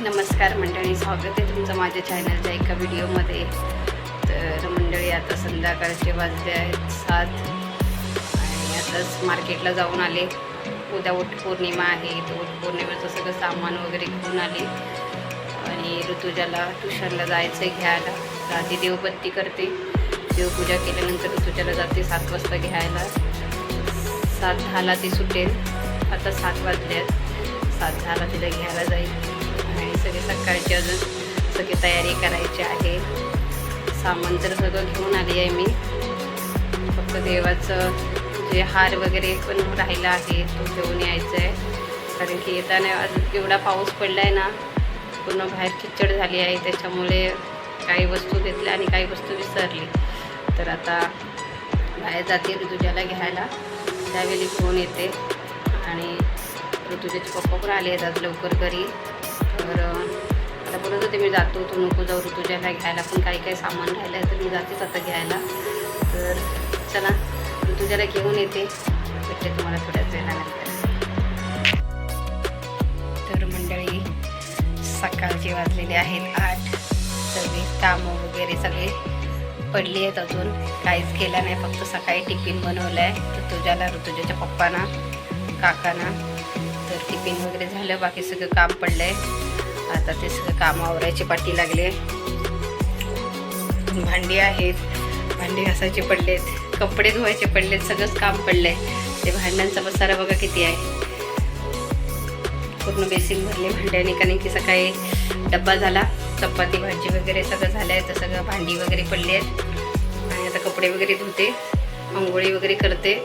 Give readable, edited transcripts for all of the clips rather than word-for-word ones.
नमस्कार मंडळी, स्वागत आहे तुमचं माझ्या चॅनलच्या एका व्हिडिओमध्ये. तर मंडळी, आता संध्याकाळचे वाजले आहेत 7 आणि आताच मार्केटला जाऊन आले. उद्या वटपौर्णिमा आहे, तर वटपौर्णिमेचं सगळं सामान वगैरे घेऊन आले आणि ऋतुजाला ट्युशनला जायचं आहे घ्यायला. तर आधी देवबत्ती करते, देवपूजा केल्यानंतर ऋतुजाला जाते 7 वाजता घ्यायला. 7:10ला ती सुटेल. आता 7 वाजले आहेत, 7:10ला तिला घ्यायला जाईल आणि सगळे सकाळची अजून सगळी तयारी करायची आहे. सामान तर सगळं घेऊन आली आहे मी. फक्त देवाचं जे हार वगैरे पण राहिला आहे तो घेऊन यायचं आहे, कारण की येताना अजून एवढा पाऊस पडला आहे ना, पूर्ण बाहेर चिच्चड झाली आहे. त्याच्यामुळे काही वस्तू घेतल्या आणि काही वस्तू विसरली. तर आता बाहेर जाते ऋतुजाला घ्यायला, त्यावेळी घेऊन येते. आणि ऋतुजाचे पप्पा पण आले आहेत आज लवकर घरी. तर आता बोलत होते मी जातो, तू नको जाऊ ऋतुजाला घ्यायला, पण काही सामान राहिलं आहे तर मी जातेच आता घ्यायला. तर चला ऋतुजाला घेऊन येते, भेटते तुम्हाला थोड्याच वेळानंतर. तर मंडळी, सकाळचे वाजलेले आहेत 8. सगळे कामं वगैरे सगळे पडली आहेत, अजून काहीच केलं नाही. फक्त सकाळी टिफिन बनवलं आहे ऋतुजाला, ऋतुजाच्या पप्पांना, काकांना. तर टिफिन वगैरे झालं, बाकी सगळं काम पडलं आहे. आता ते सगळं काम आवरायची पाठी लागले. भांडी आहेत, भांडी घासायचे पडलेत, कपडे धुवायचे पडलेत, सगळंच काम पडलं आहे. ते भांड्यांचा पसारा बघा किती आहे, पूर्ण बेसिन भरले भांड्याने, कारण की सकाळी डब्बा झाला, चपाती भाजी वगैरे सगळं झालं आहे. तर सगळं भांडी वगैरे पडली आहेत. आणि आता कपडे वगैरे धुते, आंघोळी वगैरे करते,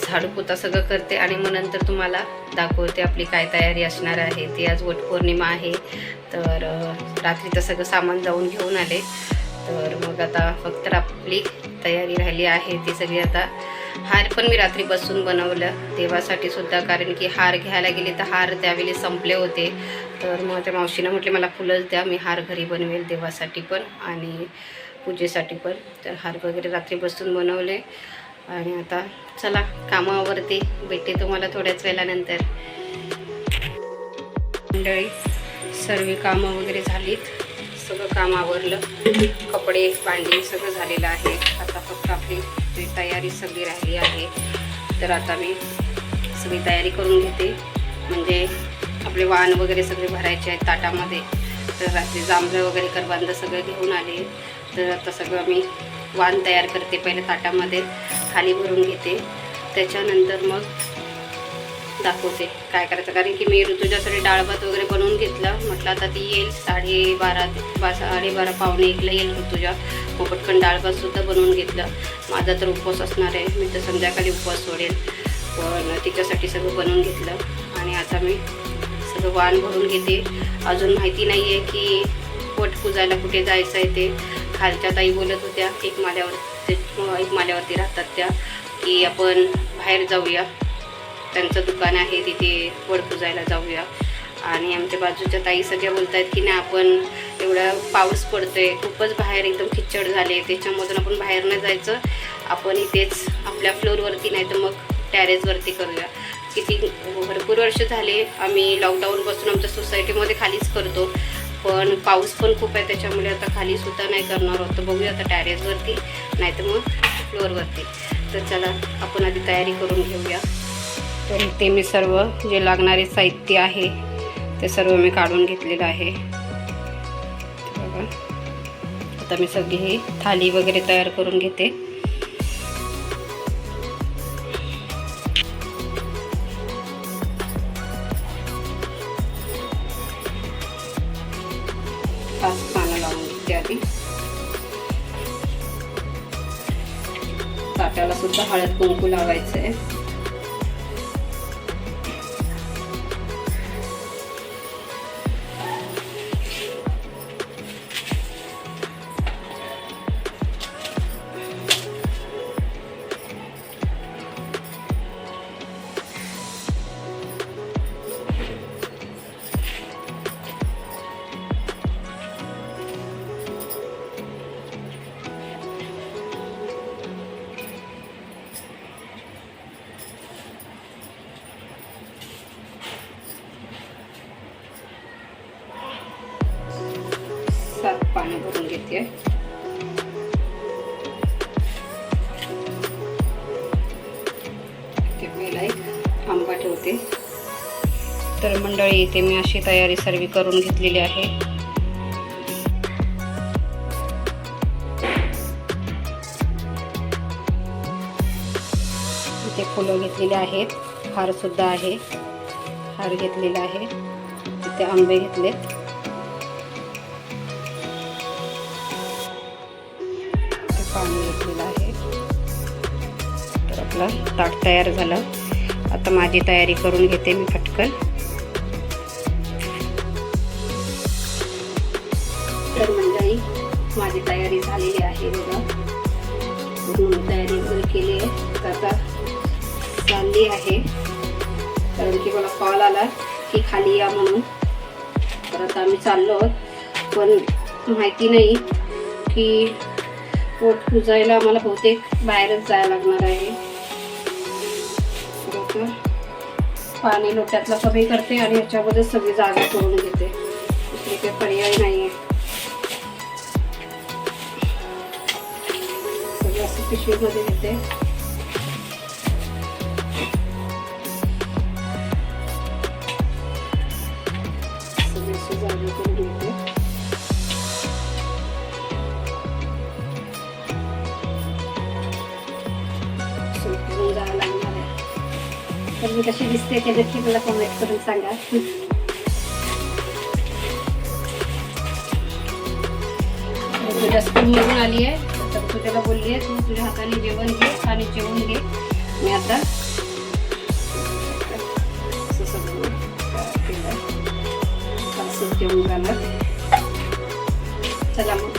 झाडू पोता सगळं करते आणि मग नंतर तुम्हाला दाखवते आपली काय तयारी असणार आहे. ती आज वटपौर्णिमा आहे. तर रात्रीचं सगळं सामान जाऊन घेऊन आले. तर मग आता फक्त आपली तयारी राहिली आहे ती सगळी. आता हार पण मी रात्री बसून बनवलं देवासाठी सुद्धा, कारण की हार घ्यायला गेले तर हार त्यावेळी संपले होते. तर मग त्या मावशीनं म्हटले मला फुलंच द्या, मी हार घरी बनवेल देवासाठी पण आणि पूजेसाठी पण. तर हार वगैरे रात्री बसून बनवले आणि आता चला कामावरती भेटते तुम्हाला थोड्याच वेळानंतर. मंडळी, सर्व कामं वगैरे झालीत, सगळं काम आवरलं, कपडे भांडी सगळं झालेलं आहे. आता फक्त आपली तयारी सगळी राहिली आहे. तर आता मी सगळी तयारी करून घेते, म्हणजे आपले वाण वगैरे सगळे भरायचे आहेत ताटामध्ये. तर रात्री जांभळं वगैरे करवंद सगळं घेऊन आले. तर आता सगळं मी वाण तयार करते. पहिले ताटामध्ये खाली भरून घेते, त्याच्यानंतर मग दाखवते काय करायचं, कारण की मी ऋतुजासाठी डाळ भात वगैरे बनवून घेतलं. म्हटलं आता ती येईल 12:30 पावणे 1ला येईल ऋतुजा, मग पटकन डाळ भातसुद्धा बनवून घेतलं. माझा तर उपवास असणार आहे, मी तर संध्याकाळी उपवास सोडेल, पण तिच्यासाठी सगळं बनवून घेतलं. आणि आता मी सगळं वाण भरून घेते. अजून माहिती नाही आहे की वट पूजायला कुठे जायचं आहे ते. खालच्या ताई बोलत होत्या, एक माल्यावरती राहतात त्या, की आपण बाहेर जाऊया, त्यांचं दुकान आहे तिथे वड पूजायला जाऊया. आणि आमच्या बाजूच्या ताई सगळ्या बोलत आहेत की नाही, आपण एवढा पाऊस पडतोय, खूपच बाहेर एकदम खिच्चड झाले, त्याच्यामधून आपण बाहेर नाही जायचं, आपण इथेच आपल्या फ्लोअरवरती नाही तर मग टॅरेसवरती करूया. किती भरपूर वर्ष झाले आम्ही लॉकडाऊनपासून आमच्या सोसायटीमध्ये खालीच करतो, पण पाऊस पण खूप आहे, त्याच्यामुळे आता खालीसुद्धा नाही करणार होतं. बघूया आता टॅरेसवरती नाही तर मग फ्लोअरवरती. तर चला आपण आधी तयारी करून घेऊया. तर ते मी सर्व जे लागणारे साहित्य आहे ते सर्व मी काढून घेतलेलं आहे. बघा, आता मी सगळी ही थाली वगैरे तयार करून घेते. पानं लावून घेते आधी. ताटाला सुद्धा हळद कुंकू लावायचं आहे. पाणी भरून घेते. ते पहिला एक आंबा ठेवते. तर मंडळी इथे मी अशी तयारी सर्व करून घेतलेली आहे. इथे फुलं घेतलेली आहेत, हार सुद्धा आहे, हार घेतलेला आहे. इथे आंबे घेतलेत. पाणी घेतलेलं आहे. तर आपलं ताट तयार झालं. आता माझी तयारी करून घेते मी पटकन. तर मंडळी माझी तयारी झालेली आहे बघा. तयारी वगैरे केली आहे. आता चालली आहे, कारण की मला कॉल आला की खाली या म्हणून. तर आता आम्ही चाललो आहोत, पण माहिती नाही की पोट पुजायला आम्हाला बहुतेक बाहेरच जायला लागणार आहे. तर पाणी लोट्यातलं कमी करते आणि ह्याच्यामध्ये सगळी जागा करून घेते. दुसरी काही पर्याय नाही आहे. सगळं असं पिशवीमध्ये घेते. सगळी जागा करून घेते. जायला लागणार आहे. तर मी कशी दिसते ते नक्की मला कमेंट करून सांगा. तुझ्या स्कूलमधून आली आहे, तर तुझ्याला बोलली आहे तू तुझ्या हाताने जेवण घे आणि जेवून घे. मी आता असं सगळं केलं, असं जेवून जाणार. चला मग.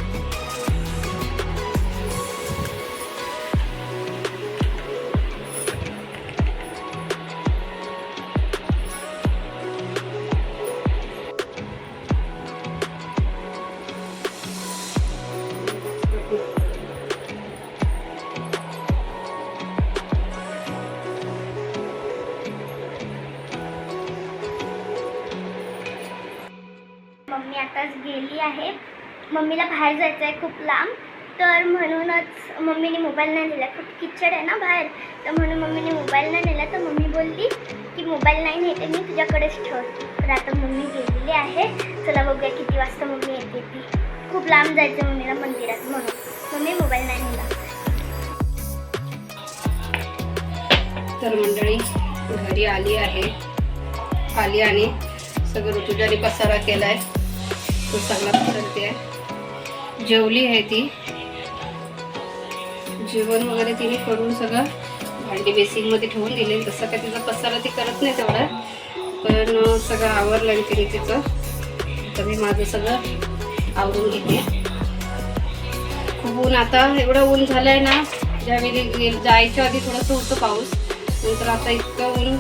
मम्मी आताच गेली आहे. मम्मीला बाहेर जायचं आहे खूप लांब, तर म्हणूनच मम्मीने मोबाईल नाही नेला. खूप किचड आहे ना बाहेर, तर म्हणून मम्मीने मोबाईल नाही नेला. तर मम्मी बोलली की मोबाईल नाही नेते मी, तुझ्याकडेच ठेव. तर आता मम्मी गेलेली आहे. चला बघूया किती वाजता मम्मी येते ती. खूप लांब जायचं मम्मीला मंदिरात, म्हणून मम्मी मोबाईल नाही नेला. तर मंडळी घरी आली आहे. आली आणि सगळं ऋतुजाने पसारा केलाय, तो सगळा पसरते आहे. जेवली आहे ती. जेवण वगैरे तिने करून सगळं भांडी बेसिंगमध्ये ठेवून दिले. तसं काय तिचा पसारा ती करत नाही तेवढा, पण सगळं आवरलं आहे तिने तिचं. तर मी माझं सगळं आवरून घेते. खूप ऊन, आता एवढं ऊन झालं आहे ना. ज्यावेळी जायच्या आधी थोडंसं होतं पाऊस, नंतर आता इतकं ऊन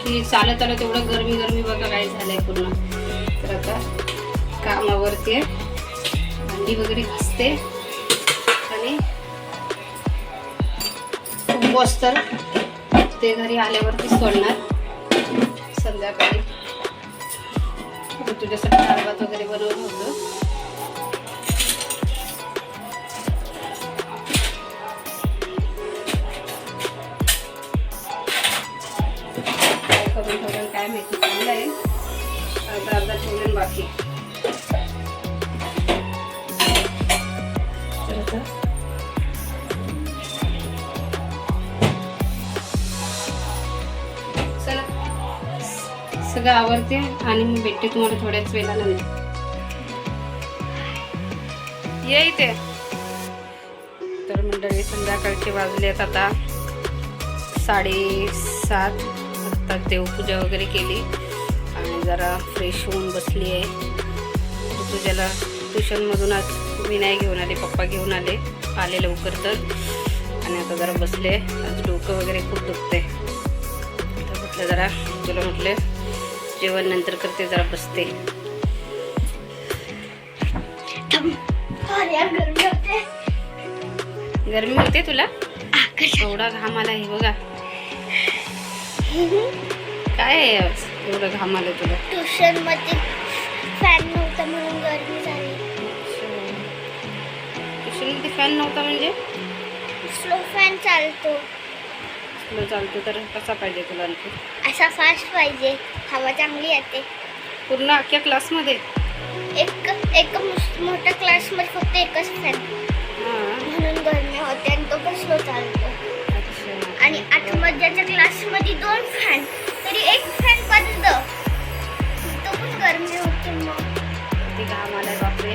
की चालत आलं तेवढं गरमी गरमी बघा काय झालंय पूर्ण. तर आता कामावरती आहे, भांडी वगैरे घासते आणि उपवास तर ते घरी आल्यावरती सोडणार संध्याकाळी. तुझ्यासाठी डाळ भात वगैरे बनवलं होतं. काय माहिती चांगलं आहे. अर्धा ठेवलं बाकी. चला सगळं आवरते आणि मी भेटते तुम्हाला थोड्याच वेळानंतर. ये इथे. तर मंडळी संध्याकाळचे वाजलेत आता 7:30. आता देवपूजा वगैरे केली आणि जरा फ्रेश होऊन बसली आहे. तुझ्याला ट्युशनमधून आज मी नाही घेऊन आले, पप्पा घेऊन आले लवकर तर. आणि आता जरा बसले. आज डोकं वगैरे खूप दुखते. तर म्हटलं जरा तुला म्हटलं जेवण नंतर करते, जरा बसते. गरमी होते तुला? एवढा घाम आला आहे बघा. काय आहे एवढं घाम आलं तुला? ट्युशन मध्ये फॅन नव्हता म्हणून गरमी झाली. ॲक्च्युली ते फॅन नव्हता म्हणजे स्लो फॅन चालतो. तुला चालतो तर कसा पाहिजे तुला आणखी? असा फास्ट पाहिजे, हवा चांगली येते. पूर्ण अख्ख्या क्लासमध्ये? एक मोठ्या क्लासमध्ये फक्त एकच फॅन, हां. म्हणून गरमी होते आणि तो पण स्लो चालतो. अच्छा. आणि 8 मध्याच्या क्लासमध्ये 2 फॅन, तरी एक फॅन बंद, तो पण गरमी होते. मग ती घाम आलाय बापरे.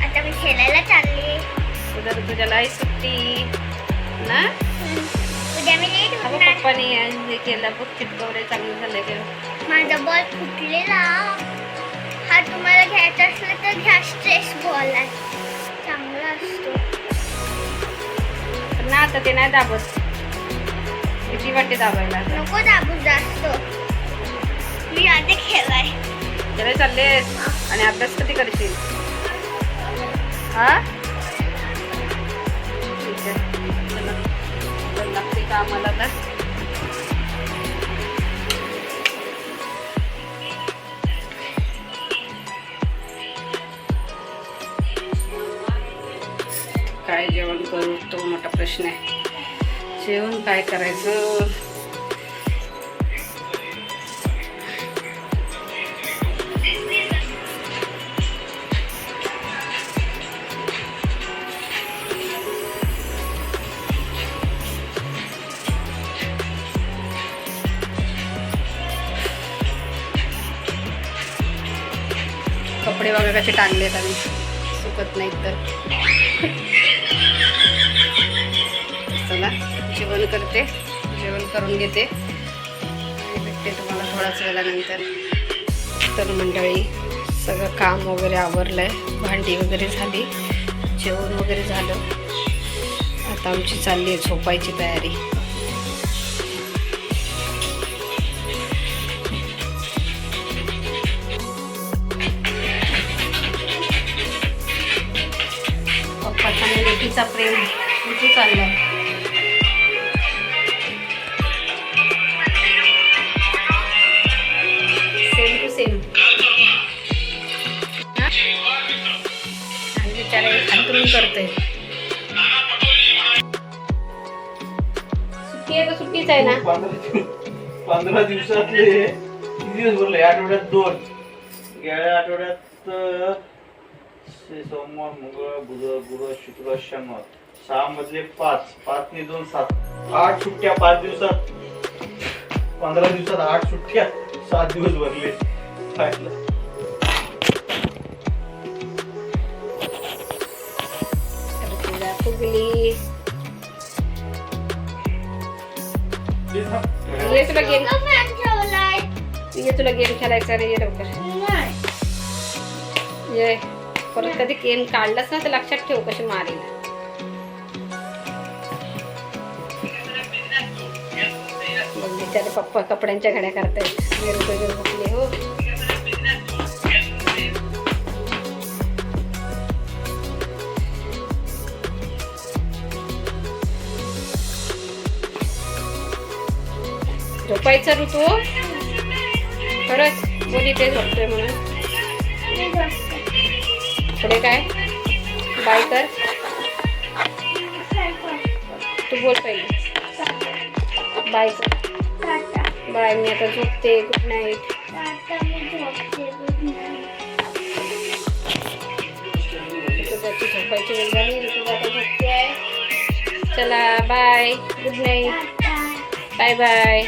आता मी खेळायला चालले. उद्या तुझ्याला आहे सुट्टी ना? उद्या मी लेट अगं होणार. पप्पाने हे केलं बघ, चिटकवले, चांगलं झालं का? माझा बॉल फुटलेला. हा तुम्हाला घ्यायचा असला तर घ्या, स्ट्रेस बॉल आहे, चांगला असतो. पण ना आता ते नाही दाबत, किती वाटते दाबायला आता. नको दाबू जास्त, मी आधी खेळाय. जरा चाललेस आणि अभ्यास कधी करशील? हा ठीक आहे, चला तर लागते का आम्हाला तर. काय जेवण करू तो मोठा प्रश्न आहे. जेवण काय करायचं? कपडे बघा कसे टांगलेत आम्ही, सुकत नाहीत तर. चला जेवण करते, जेवण करून घेते आणि भेटते तुम्हाला थोड्याच वेळानंतर. तर मंडळी सगळं काम वगैरे आवरलं आहे, भांडी वगैरे झाली, जेवण वगैरे झालं. आता आमची चालली आहे झोपायची तयारी. पप्पाचा आणि लेकीचा प्रेम कुठे चाललाय? Same to same. आणि बिचारे अंतरून करतोय. सुट्टी आहे तर सुट्टीच आहे ना. 15 दिवसातले किती दिवस भरले? आठवड्यात 2. गेल्या आठवड्यात सोमवार, मंगळवार, बुधवार, गुरुवार, शुक्रवार, शनिवार 6 मधले 5, 5 ने 2 7, 8 सुट्ट्या 5 दिवसात. 15 दिवसात 8 सुट्ट्या, 7 दिवस भरले. फुगली. ये तुला गेम, फॅन ठेवलाय. ये तुला गेम खेळायचा रे. ये लवकर ये. परत कधी गेम काढलास ना तर लक्षात ठेव कशी मारेल. बघ बिचारे पप्पा कपड्यांच्या घड्या करतायत. झोपले हो. झोपायचा ऋतू खरंच बोली ते झोपतोय म्हणून. पुढे काय बाय कर, तू बोल पहिले बाय कर. बाय, मी आता झोपते. Good night. ऋतुजाची झोपायची वेळ झाली. ऋतुजा आता झोपते आहे. चला bye, good night, bye bye.